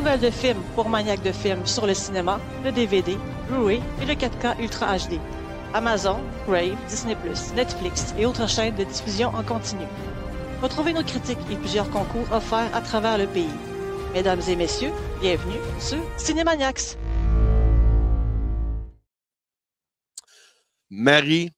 nouvelles de films pour maniaques de films sur le cinéma, le DVD, Blu-ray et le 4K Ultra HD. Amazon, Crave, Disney+, Netflix et autres chaînes de diffusion en continu. Retrouvez nos critiques et plusieurs concours offerts à travers le pays. Mesdames et messieurs, bienvenue sur Cinémaniacs. Marie,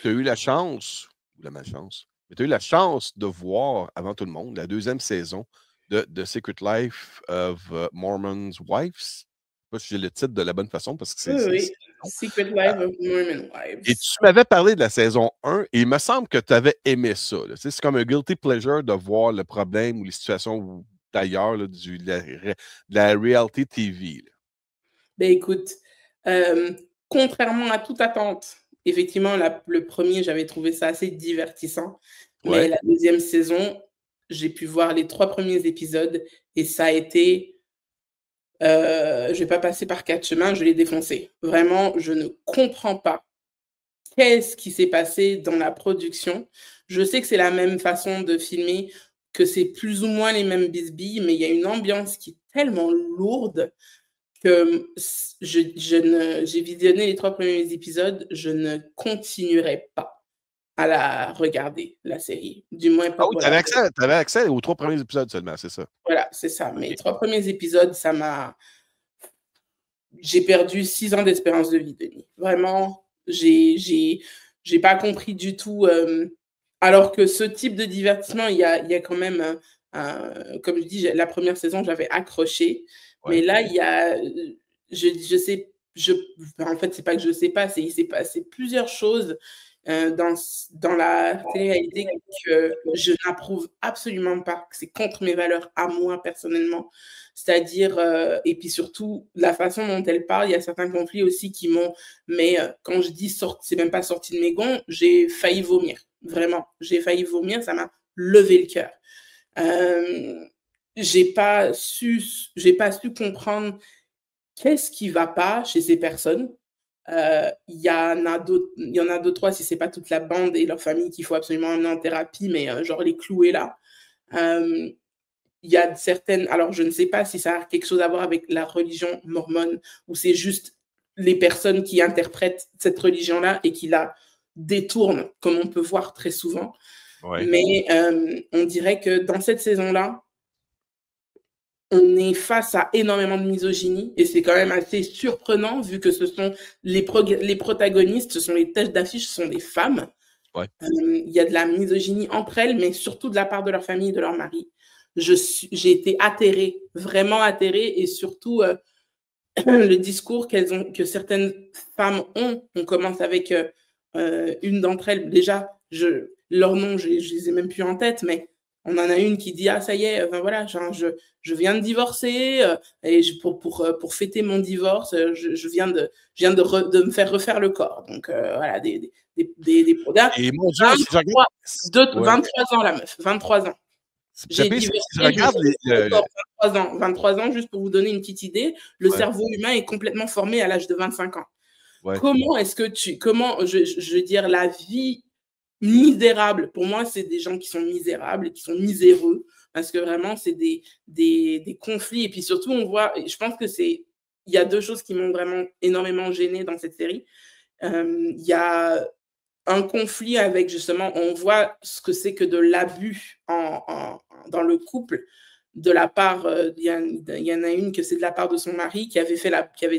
tu as eu la chance, ou la malchance, mais tu as eu la chance de voir, avant tout le monde, la deuxième saison de The Secret Life of Mormon's Wives. Je ne sais pas si j'ai le titre de la bonne façon, parce que c'est... Oui, Secret Life of Mormon Wives. Et tu m'avais parlé de la saison 1, et il me semble que tu avais aimé ça. C'est comme un guilty pleasure de voir le problème ou les situations d'ailleurs de la reality TV. Là. Ben écoute, contrairement à toute attente, effectivement, le premier, j'avais trouvé ça assez divertissant. Ouais. Mais la deuxième saison, j'ai pu voir les 3 premiers épisodes et ça a été... je ne vais pas passer par 4 chemins, je l'ai défoncé. Vraiment, je ne comprends pas qu'est-ce qui s'est passé dans la production. Je sais que c'est la même façon de filmer, que c'est plus ou moins les mêmes bisbilles, mais il y a une ambiance qui est tellement lourde que j'ai visionné les 3 premiers épisodes, je ne continuerai pas à la regarder, la série. Du moins pas. Ah oui, tu avais accès aux 3 premiers épisodes seulement, c'est ça? Voilà, c'est ça. Okay. Mes 3 premiers épisodes, ça m'a... J'ai perdu 6 ans d'espérance de vie, Denis. Vraiment, j'ai pas compris du tout. Alors que ce type de divertissement, il y a quand même, comme je dis, la première saison, j'avais accroché. Ouais. Mais là, il y a, je sais, en fait, c'est pas que je sais pas, il s'est passé plusieurs choses dans la télé-réalité que je n'approuve absolument pas, que c'est contre mes valeurs à moi personnellement. C'est-à-dire, et puis surtout, la façon dont elle parle, il y a certains conflits aussi qui m'ont... Mais quand je dis c'est même pas sorti de mes gonds, j'ai failli vomir. Vraiment, j'ai failli vomir, ça m'a levé le cœur. J'ai pas su comprendre qu'est-ce qui va pas chez ces personnes. Il y en a deux, trois, si c'est pas toute la bande et leur famille qu'il faut absolument amener en thérapie, mais genre les clouer là. Il y a certaines... Alors, je ne sais pas si ça a quelque chose à voir avec la religion mormone ou c'est juste les personnes qui interprètent cette religion-là et qui la détournent, comme on peut voir très souvent. Ouais. Mais on dirait que dans cette saison-là, on est face à énormément de misogynie et c'est quand même assez surprenant vu que ce sont les protagonistes, ce sont les têtes d'affiche, ce sont des femmes. Ouais. Y a de la misogynie entre elles, mais surtout de la part de leur famille et de leur mari. J'ai été atterrée, vraiment atterrée, et surtout le discours que certaines femmes ont. On commence avec une d'entre elles. Déjà, leur nom, je les ai même plus en tête, mais on en a une qui dit « Ah, ça y est, ben voilà, genre, je viens de divorcer et pour fêter mon divorce, je viens de me faire refaire le corps. » Donc, voilà, des produits. Et mon Dieu, 23 ans, la meuf, 23 ans. J'ai divorcé, 23 ans, juste pour vous donner une petite idée, le cerveau humain est complètement formé à l'âge de 25 ans. Ouais. Comment est-ce que je veux dire, la vie misérable, pour moi, c'est des gens qui sont misérables, qui sont miséreux, parce que vraiment, c'est des conflits. Et puis surtout, on voit, je pense que il y a 2 choses qui m'ont vraiment énormément gênée dans cette série. Il y a un conflit avec, justement, on voit ce que c'est que de l'abus dans le couple de la part, il y en a une que c'est de la part de son mari qui avait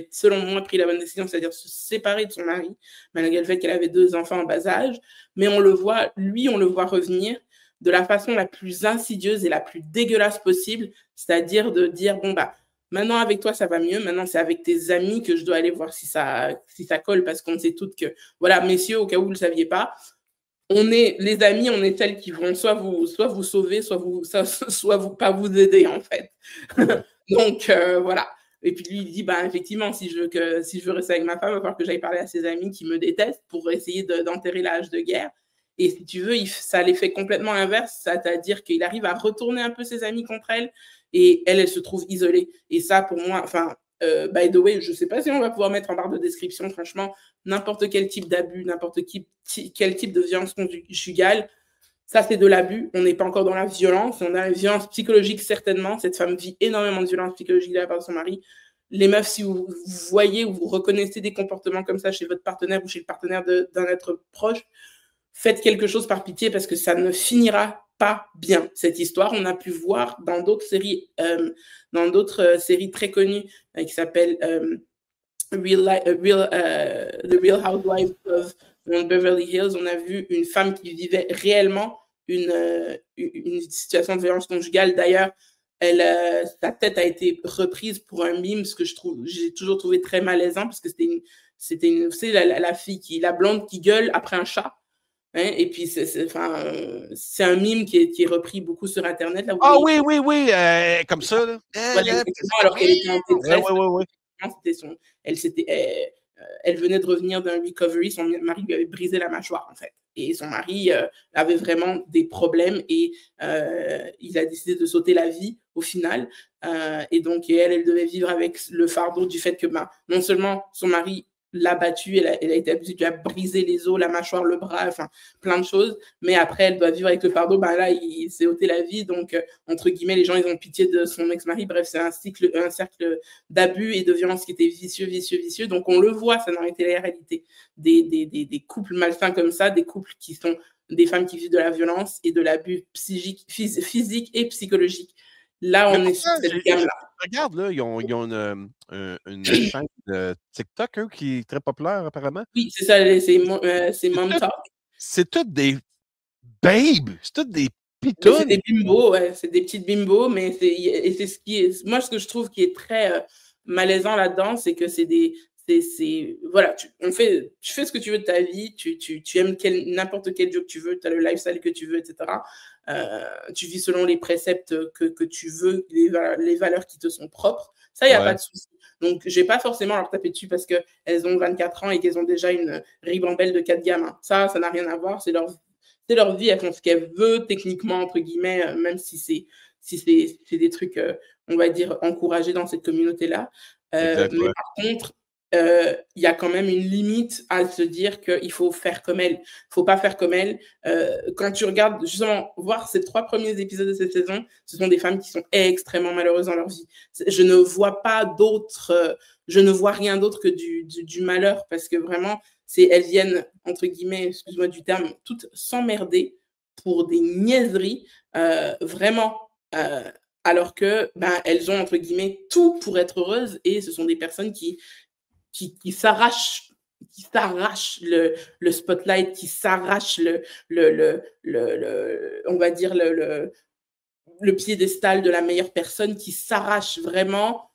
selon moi pris la bonne décision, c'est-à-dire se séparer de son mari, malgré le fait qu'elle avait 2 enfants en bas âge, mais on le voit revenir de la façon la plus insidieuse et la plus dégueulasse possible, c'est-à-dire de dire, bon bah, maintenant, avec toi, ça va mieux. Maintenant, c'est avec tes amis que je dois aller voir si ça colle, parce qu'on sait toutes que, voilà, messieurs, au cas où vous ne le saviez pas, les amis, on est celles qui vont soit vous sauver, soit vous pas vous aider, en fait. Donc, voilà. Et puis lui, il dit, bah, effectivement, si je veux rester avec ma femme, il va falloir que j'aille parler à ses amis qui me détestent pour essayer d'enterrer la hache de guerre. Et si tu veux, ça l'effet complètement inverse, c'est-à-dire qu'il arrive à retourner un peu ses amis contre elle, et elle se trouve isolée. Et ça, pour moi, enfin, by the way, je ne sais pas si on va pouvoir mettre en barre de description, franchement, n'importe quel type d'abus, n'importe quel type de violence conjugale, Ça, c'est de l'abus. On n'est pas encore dans la violence. On a une violence psychologique, certainement. Cette femme vit énormément de violence psychologique de la part de son mari. Les meufs, si vous voyez ou vous reconnaissez des comportements comme ça chez votre partenaire ou chez le partenaire d'un être proche, faites quelque chose par pitié parce que ça ne finira pas bien, cette histoire. On a pu voir dans d'autres séries très connues qui s'appellent The Real Housewives of Beverly Hills. On a vu une femme qui vivait réellement une situation de violence conjugale. D'ailleurs, sa tête a été reprise pour un meme, ce que j'ai toujours trouvé très malaisant, parce que c'était une, vous savez, la fille la blonde qui gueule après un chat. Hein, et puis, c'est un meme qui est repris beaucoup sur Internet. Là, oui, comme ça. Là. Voilà, alors qu'elle était en détresse. Elle venait de revenir d'un recovery. Son mari lui avait brisé la mâchoire, en fait. Et son mari avait vraiment des problèmes et il a décidé de sauter la vie au final. Et donc, elle devait vivre avec le fardeau du fait que non seulement son mari l'a battue, elle a été abusée, lui a brisé les os, la mâchoire, le bras, enfin plein de choses, mais après elle doit vivre avec le fardeau, là il s'est ôté la vie, donc entre guillemets les gens ils ont pitié de son ex-mari. Bref, c'est un cercle d'abus et de violence qui était vicieux, donc on le voit, ça n'a été la réalité des couples malsains comme ça, des couples qui sont des femmes qui vivent de la violence et de l'abus physique et psychologique. Là, on est sur cette gamme-là. Regarde, là, ils ont une chaîne de TikTok, eux, qui est très populaire, apparemment. Oui, c'est ça, c'est Mom Talk. C'est toutes des babes, c'est toutes des pitounes. C'est des bimbos, ouais, c'est des petites bimbos, mais c'est ce qui est... Moi, ce que je trouve qui est très malaisant là-dedans, c'est que voilà, tu fais ce que tu veux de ta vie, tu aimes n'importe quel job que tu veux, tu as le lifestyle que tu veux, etc. Tu vis selon les préceptes que tu veux, les valeurs qui te sont propres. Ça, il n'y a pas de souci. Donc, je vais pas forcément leur taper dessus parce qu'elles ont 24 ans et qu'elles ont déjà une ribambelle de 4 gamins. Ça n'a rien à voir. C'est leur vie. Elles font ce qu'elles veulent, techniquement, entre guillemets, même si c'est des trucs, on va dire, encouragés dans cette communauté-là. Mais par contre, il y a quand même une limite à se dire qu'il faut faire comme elle. Il ne faut pas faire comme elle. Quand tu regardes, justement, voir ces 3 premiers épisodes de cette saison, ce sont des femmes qui sont extrêmement malheureuses dans leur vie. Je ne vois rien d'autre que du malheur, parce que vraiment, elles viennent, entre guillemets, excuse-moi du terme, toutes s'emmerder pour des niaiseries, vraiment, alors que elles ont, entre guillemets, tout pour être heureuses, et ce sont des personnes qui s'arrachent le spotlight, qui s'arrachent on va dire le piédestal de la meilleure personne, qui s'arrache vraiment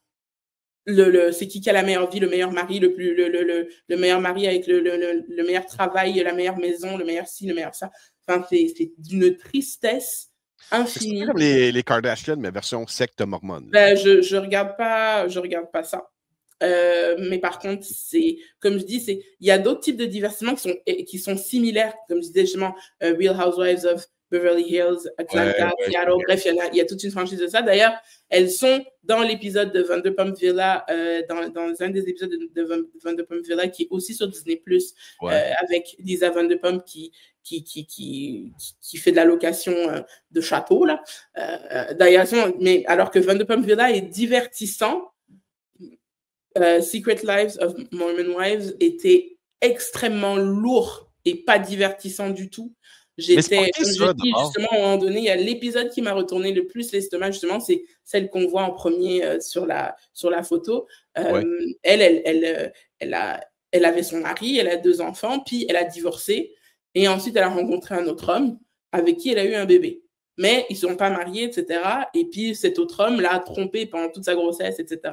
c'est qui a la meilleure vie, le meilleur mari, le meilleur mari avec le meilleur travail, la meilleure maison, le meilleur ci, le meilleur ça. Enfin, c'est d'une tristesse infinie. C'est comme les Kardashians, mais version secte mormone. Je regarde pas ça. Mais par contre, comme je dis, il y a d'autres types de divertissements qui sont similaires, comme je disais justement, Real Housewives of Beverly Hills, Atlanta, Seattle, bref, il y a toute une franchise de ça. D'ailleurs, elles sont dans l'épisode de Vanderpump Villa, dans un des épisodes de Vanderpump Villa, qui est aussi sur Disney+, avec Lisa Vanderpump qui fait de la location de château, là. D'ailleurs, mais alors que Vanderpump Villa est divertissant, Secret Lives of Mormon Wives était extrêmement lourd et pas divertissant du tout. Justement, à un moment donné, il y a l'épisode qui m'a retourné le plus l'estomac, justement, c'est celle qu'on voit en premier sur la photo. Elle avait son mari, elle a 2 enfants, puis elle a divorcé, et ensuite elle a rencontré un autre homme avec qui elle a eu un bébé. Mais ils ne sont pas mariés, etc. Et puis, cet autre homme l'a trompée pendant toute sa grossesse, etc.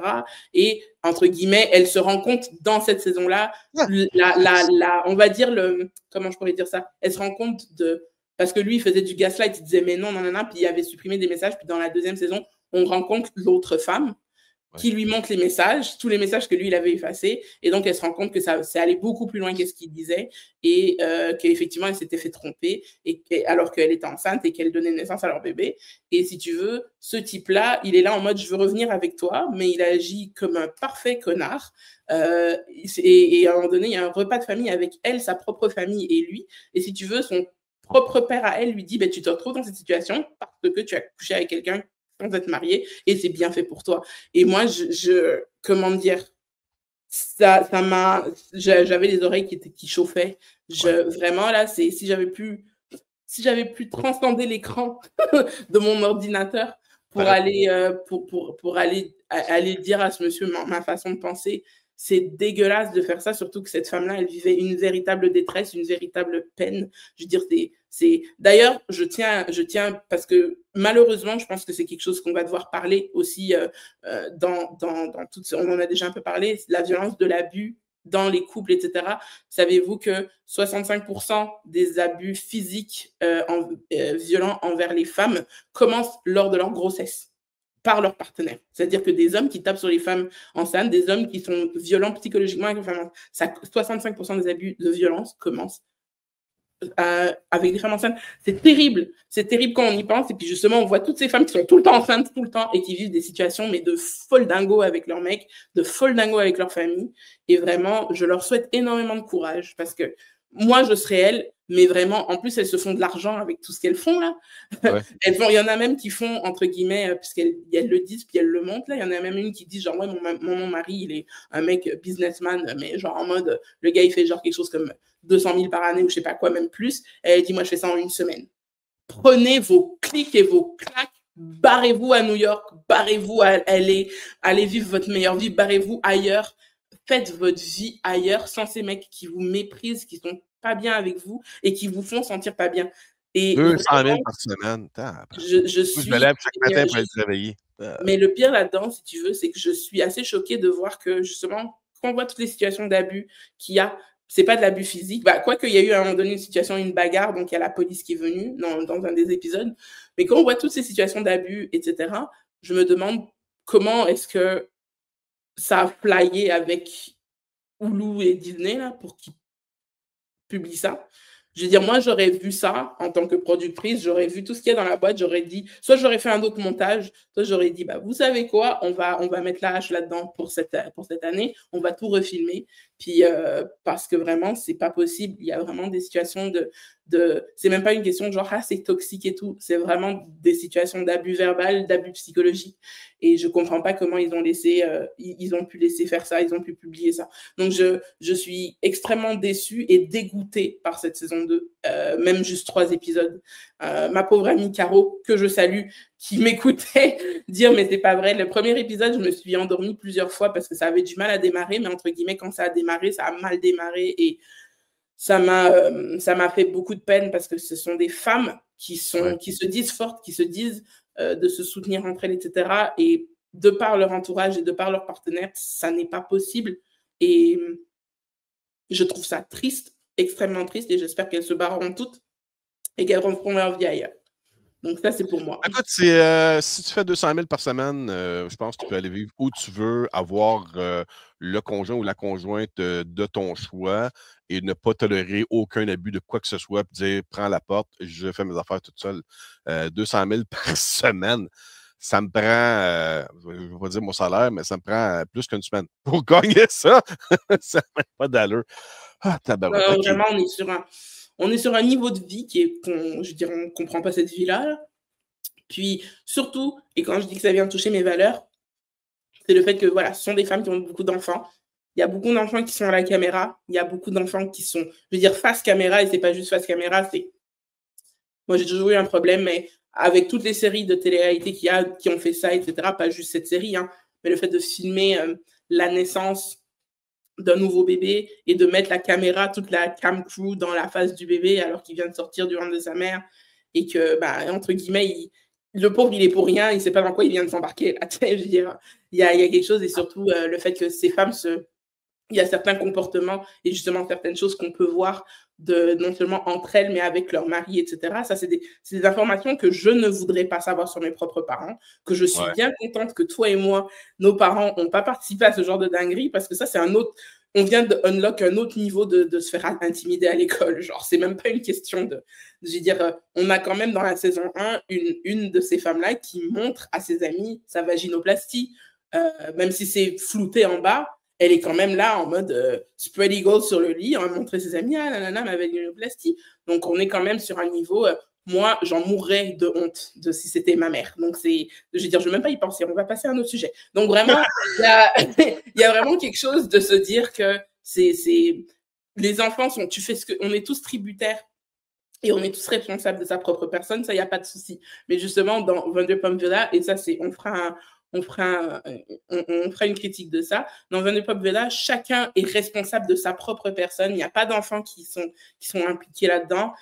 Et, entre guillemets, elle se rend compte dans cette saison-là, on va dire, comment je pourrais dire ça? Elle se rend compte parce que lui, il faisait du gaslight, il disait mais non, puis il avait supprimé des messages. Puis dans la 2e saison, on rencontre l'autre femme qui lui montre les messages, tous les messages que lui, il avait effacés. Et donc, elle se rend compte que ça allait beaucoup plus loin que ce qu'il disait et qu'effectivement, elle s'était fait tromper alors qu'elle était enceinte et qu'elle donnait naissance à leur bébé. Et si tu veux, ce type-là, il est là en mode « je veux revenir avec toi », mais il agit comme un parfait connard. Et à un moment donné, il y a un repas de famille avec elle, sa propre famille et lui. Et si tu veux, son propre père à elle lui dit, tu te retrouves dans cette situation parce que tu as couché avec quelqu'un sans être marié et c'est bien fait pour toi. Et moi, comment dire, j'avais les oreilles qui chauffaient. Vraiment, là, si j'avais pu transcender l'écran de mon ordinateur pour aller dire à ce monsieur ma façon de penser, c'est dégueulasse de faire ça, surtout que cette femme-là, elle vivait une véritable détresse, une véritable peine. Je veux dire, d'ailleurs, je tiens, parce que malheureusement, je pense que c'est quelque chose qu'on va devoir parler aussi dans toutes, on en a déjà un peu parlé, la violence de l'abus dans les couples, etc. Savez-vous que 65% des abus physiques violents envers les femmes commencent lors de leur grossesse par leur partenaire. C'est-à-dire que des hommes qui tapent sur les femmes enceintes, des hommes qui sont violents psychologiquement avec les femmes enceintes, 65% des abus de violence commencent avec des femmes enceintes. C'est terrible quand on y pense. Et puis justement, on voit toutes ces femmes qui sont tout le temps enceintes, tout le temps, et qui vivent des situations mais de folle dingo avec leur mec, de folle dingo avec leur famille. Et vraiment, je leur souhaite énormément de courage parce que moi, je serais elle, mais vraiment, en plus, elles se font de l'argent avec tout ce qu'elles font, là. Ouais. Il y en a même qui font, entre guillemets, puisqu'elles le disent, puis elles le montrent, là. Il y en a même une qui dit, genre, ouais, mon mari, il est un mec businessman, mais genre en mode, le gars, il fait genre quelque chose comme 200 000 par année ou je sais pas quoi, même plus. Elle dit, moi, je fais ça en une semaine. Prenez vos clics et vos claques, barrez-vous à New York, barrez-vous à LA, allez vivre votre meilleure vie, barrez-vous ailleurs. Faites votre vie ailleurs sans ces mecs qui vous méprisent, qui sont pas bien avec vous et qui vous font sentir pas bien. Et 200 000 par semaine. Je me lève chaque matin pour être réveillé. Mais le pire là-dedans, si tu veux, c'est que je suis assez choquée de voir que justement, quand on voit toutes les situations d'abus qu'il y a, c'est pas de l'abus physique. Quoique il y a eu à un moment donné une situation, une bagarre, donc il y a la police qui est venue dans un des épisodes. Mais quand on voit toutes ces situations d'abus, etc., je me demande comment est-ce que ça a flyé avec Hulu et Disney là, pour qu'ils publient ça. Je veux dire, moi, j'aurais vu ça en tant que productrice, j'aurais vu tout ce qu'il y a dans la boîte, j'aurais dit, soit j'aurais fait un autre montage, soit j'aurais dit, vous savez quoi, on va mettre la hache là-dedans pour cette année, on va tout refilmer, puis parce que vraiment, c'est pas possible, il y a vraiment des situations c'est même pas une question de genre, c'est toxique et tout, c'est vraiment des situations d'abus verbal, d'abus psychologique, et je comprends pas comment ils ont pu laisser faire ça, ils ont pu publier ça. Donc, je suis extrêmement déçue et dégoûtée par cette saison 2, même juste 3 épisodes. Ma pauvre amie Caro, que je salue, qui m'écoutait dire, mais c'est pas vrai. Le premier épisode, je me suis endormie plusieurs fois parce que ça avait du mal à démarrer, mais entre guillemets, quand ça a démarré, ça a mal démarré et ça m'a fait beaucoup de peine parce que ce sont des femmes qui se disent fortes, qui se disent de se soutenir entre elles, etc. Et de par leur entourage et de par leur partenaire, ça n'est pas possible. Et je trouve ça triste, extrêmement triste, et j'espère qu'elles se barreront toutes et qu'elles referont leur vie ailleurs. Donc ça, c'est pour moi. Écoute, si tu fais 200 000 par semaine, je pense que tu peux aller vivre où tu veux, avoir le conjoint ou la conjointe de ton choix et ne pas tolérer aucun abus de quoi que ce soit, puis dire, prends la porte, je fais mes affaires toute seule. 200 000 par semaine, ça me prend, je ne vais pas dire mon salaire, mais ça me prend plus qu'une semaine pour gagner ça. Ça n'a pas d'allure. Ah, tabarouette. Okay. Vraiment, on est sur un niveau de vie je veux dire, on ne comprend pas cette vie-là. Là. Puis, surtout, et quand je dis que ça vient toucher mes valeurs, c'est le fait que, voilà, ce sont des femmes qui ont beaucoup d'enfants. Il y a beaucoup d'enfants qui sont à la caméra. Il y a beaucoup d'enfants qui sont, je veux dire, face caméra, et c'est pas juste face caméra, c'est... Moi, j'ai toujours eu un problème, mais avec toutes les séries de télé-réalité qui ont fait ça, etc., pas juste cette série, hein, mais le fait de filmer la naissance d'un nouveau bébé et de mettre la caméra, toute la cam crew dans la face du bébé alors qu'il vient de sortir du ventre de sa mère et que, entre guillemets, le pauvre, il est pour rien, il ne sait pas dans quoi il vient de s'embarquer. Je veux dire, il y a quelque chose et surtout le fait que ces femmes il y a certains comportements et justement certaines choses qu'on peut voir non seulement entre elles, mais avec leur mari, etc. Ça, c'est des informations que je ne voudrais pas savoir sur mes propres parents, que je suis bien contente que toi et moi, nos parents n'ont pas participé à ce genre de dinguerie, parce que ça, c'est un autre... On vient de unlock un autre niveau de se faire intimider à l'école. Genre, c'est même pas une question de... Je veux dire, on a quand même dans la saison 1 une de ces femmes-là qui montre à ses amis sa vaginoplastie, même si c'est flouté en bas. elle est quand même là en mode spread eagle sur le lit, on va montrer ses amis, ah nanana, ma vaginoplastie. Donc on est quand même sur un niveau, moi j'en mourrais de honte de si c'était ma mère. Donc je veux dire, je ne vais même pas y penser, on va passer à un autre sujet. Donc vraiment, il y a vraiment quelque chose de se dire que les enfants sont, on est tous tributaires et on est tous responsables de sa propre personne, ça, il n'y a pas de souci. Mais justement, dans Vanderpump Villa, et ça, on fera une critique de ça. Dans Vanderpump Villa, chacun est responsable de sa propre personne. Il n'y a pas d'enfants qui sont impliqués là-dedans.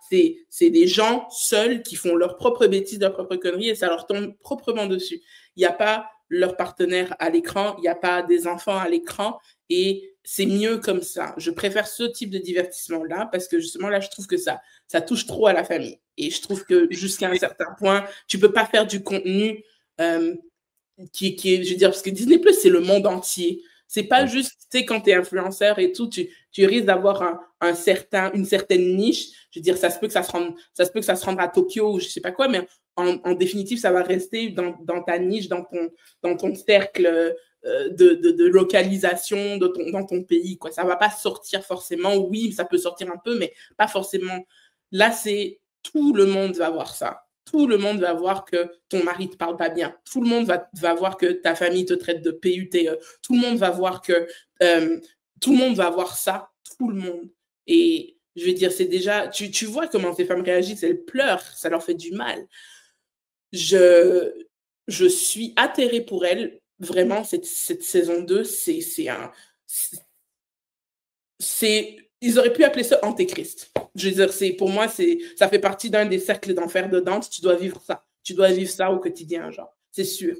C'est des gens seuls qui font leurs propres bêtises, leurs propres conneries, et ça leur tombe proprement dessus. Il n'y a pas leur partenaire à l'écran, il n'y a pas des enfants à l'écran, et c'est mieux comme ça. Je préfère ce type de divertissement-là parce que justement, là, je trouve que ça touche trop à la famille. Et je trouve que jusqu'à un certain point, tu ne peux pas faire du contenu qui est, je veux dire, parce que Disney+, c'est le monde entier. C'est pas juste, tu sais, quand tu es influenceur et tout, tu risques d'avoir une certaine niche. Je veux dire, ça se peut que ça se rende à Tokyo ou je sais pas quoi, mais en définitive, ça va rester dans ta niche, dans ton cercle de localisation dans ton pays, quoi. Ça va pas sortir forcément. Oui, ça peut sortir un peu, mais pas forcément. Là, tout le monde va voir ça. Tout le monde va voir que ton mari te parle pas bien. Tout le monde va voir que ta famille te traite de PUTE. Tout le monde va voir que tout le monde va voir ça. Tout le monde. Et je veux dire, c'est déjà, tu vois comment ces femmes réagissent. Elles pleurent, ça leur fait du mal. Je suis atterrée pour elles. Vraiment, cette saison 2, ils auraient pu appeler ça Antéchrist. Je veux dire, pour moi, ça fait partie d'un des cercles d'enfer de Dante. Tu dois vivre ça. Tu dois vivre ça au quotidien, genre. C'est sûr.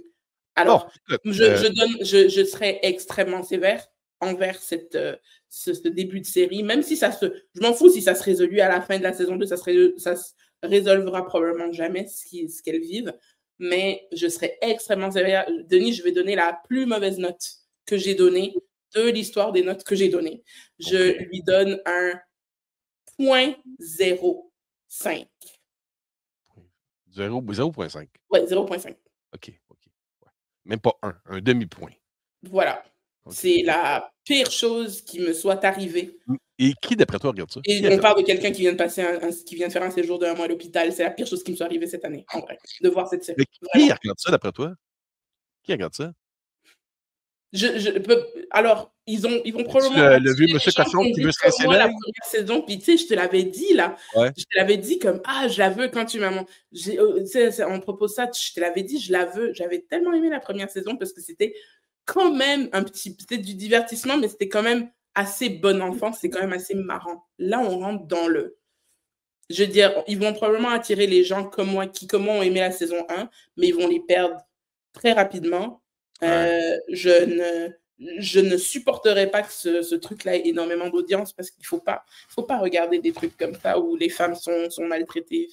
Alors, je serais extrêmement sévère envers ce début de série, même si je m'en fous si ça se résolue à la fin de la saison 2, ça se résolvera probablement jamais ce qu'elles vivent, mais je serais extrêmement sévère. Denis, je vais donner la plus mauvaise note que j'ai donnée de l'histoire des notes que j'ai données. Je lui donne un 0.05. 0.5. Oui, 0.5. OK. Ouais. Même pas un demi-point. Voilà. Okay. C'est la pire chose qui me soit arrivée. Et qui, d'après toi, regarde ça? Et on parle de quelqu'un qui vient de qui vient de faire un séjour de 1 mois à l'hôpital. C'est la pire chose qui me soit arrivée cette année, en vrai, de voir cette série. Mais qui regarde ça, d'après toi? Qui regarde ça? Alors, ils vont probablement... Le vieux monsieur cochon qui veut se casser l'œil? La première saison, puis tu sais, je te l'avais dit, là. Ouais. Je te l'avais dit comme, je la veux quand tu m'as... On propose ça, je te l'avais dit, je la veux. J'avais tellement aimé la première saison parce que c'était quand même c'était du divertissement, mais c'était quand même assez bon enfant, c'est quand même assez marrant. Là, on rentre dans je veux dire, ils vont probablement attirer les gens comme moi, qui ont aimé la saison 1, mais ils vont les perdre très rapidement. Ouais. Je ne supporterai pas que ce truc-là ait énormément d'audience parce qu'il faut pas regarder des trucs comme ça où les femmes sont maltraitées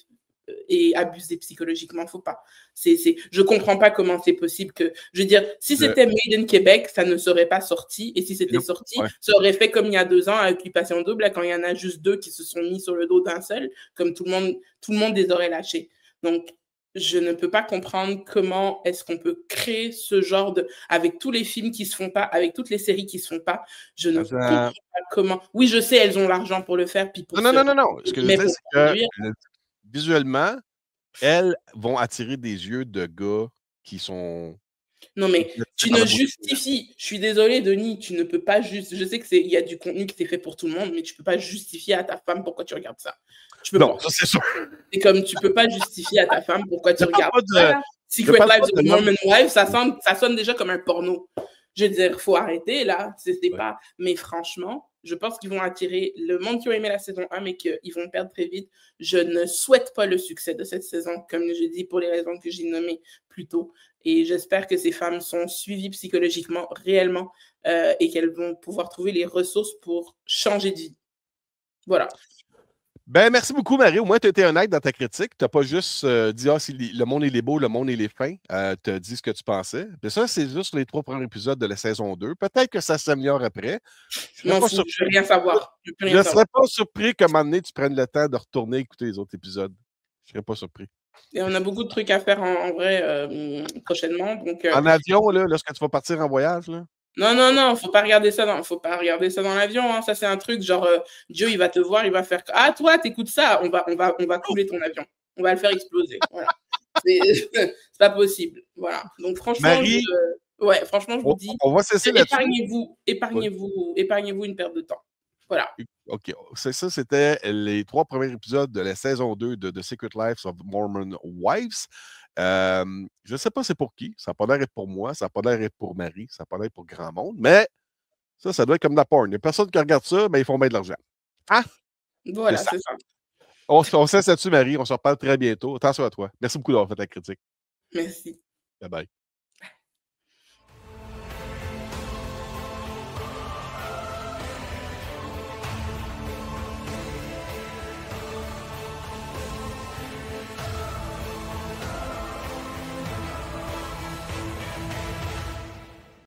et abusées psychologiquement. Faut pas. Je comprends pas comment c'est possible que... Je veux dire, si c'était Made in Québec, ça ne serait pas sorti. Et si c'était sorti, ça aurait fait comme il y a 2 ans à Occupation Double, là, quand il y en a juste 2 qui se sont mis sur le dos d'un seul, comme tout le monde les aurait lâchés. Donc, je ne peux pas comprendre comment est-ce qu'on peut créer ce genre avec tous les films qui se font pas, avec toutes les séries qui se font pas. Je ne comprends pas comment... Oui, je sais, elles ont l'argent pour le faire. Puis pour non. Ce que je veux dire, c'est que visuellement, elles vont attirer des yeux de gars qui sont... Non, mais tu ne justifies... Je suis désolée, Denis, tu ne peux pas juste... Je sais qu'il y a du contenu qui est fait pour tout le monde, mais tu ne peux pas justifier à ta femme pourquoi tu regardes ça. Non, ça c'est sûr. C'est comme tu ne peux pas justifier à ta femme pourquoi tu regardes ça. Secret Lives of Mormon Wives, ça sonne déjà comme un porno. Je veux dire, il faut arrêter là. C'est pas... Mais franchement, je pense qu'ils vont attirer le monde qui a aimé la saison 1, mais qu'ils vont perdre très vite. Je ne souhaite pas le succès de cette saison, comme je dis, pour les raisons que j'ai nommées plus tôt. Et j'espère que ces femmes sont suivies psychologiquement, réellement, et qu'elles vont pouvoir trouver les ressources pour changer de vie. Voilà. Ben, merci beaucoup, Marie. Au moins, tu as été honnête dans ta critique. Tu n'as pas juste dit le monde il est beau, le monde il est fin. Tu as dit ce que tu pensais. Puis ça, c'est juste les 3 premiers épisodes de la saison 2. Peut-être que ça s'améliore après. Je ne veux rien savoir. Je ne serais pas surpris qu'à un moment donné, tu prennes le temps de retourner écouter les autres épisodes. Je ne serais pas surpris. Et on a beaucoup de trucs à faire en vrai prochainement. Donc, en avion, là, lorsque tu vas partir en voyage, là? Non, faut pas regarder ça dans l'avion. Hein. Ça, c'est un truc genre Joe, il va te voir, il va faire ah toi, t'écoutes ça, on va couler ton avion, on va le faire exploser. Voilà. C'est pas possible. Voilà. Donc franchement, Marie, franchement, je vous dis, on va cesser là-dessus. épargnez-vous une perte de temps. Voilà. OK. Ça, c'était les 3 premiers épisodes de la saison 2 de The Secret Lives of Mormon Wives. Je ne sais pas c'est pour qui. Ça n'a pas l'air d'être pour moi. Ça n'a pas l'air d'être pour Marie. Ça n'a pas l'air d'être pour grand monde. Mais ça doit être comme de la porn. Il n'y a personne qui regarde ça, mais ils font bien de l'argent. Ah! Voilà, c'est ça. On cesse là-dessus, Marie. On se reparle très bientôt. Attention à toi. Merci beaucoup d'avoir fait la critique. Merci. Bye bye.